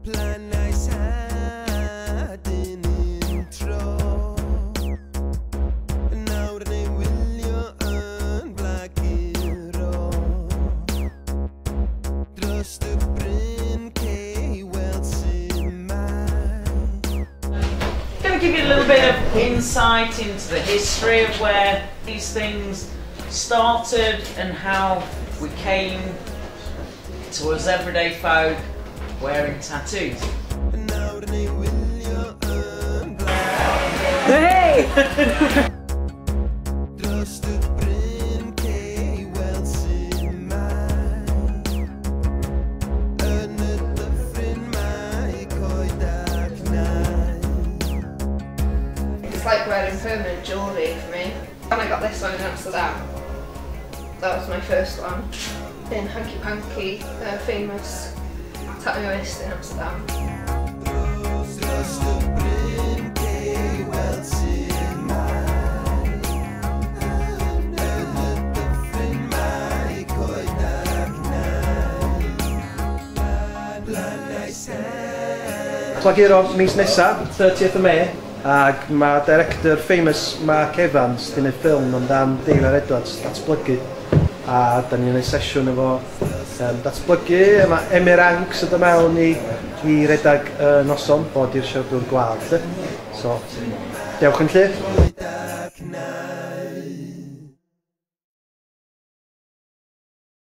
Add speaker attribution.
Speaker 1: Give you a little bit of insight into the history of where these things started and how we came to us everyday folk wearing tattoos.
Speaker 2: Hey!
Speaker 3: It's like wearing permanent jewellery for me. And I got this one in Amsterdam. That was my first one. In Hanky Panky, the famous tattooist in Amsterdam.
Speaker 4: Plaguro mis nesa, 30th of May, ac mae director famous Mark Evans di wneud ffilm amdan Deilr Edwards, datblygu. A da ni'n gwneud sesiwn efo datblygu, mae Emyr Anks yn dod mewn i redag noson, bod i'r siaradwr gwlad. So, dewch yn lle.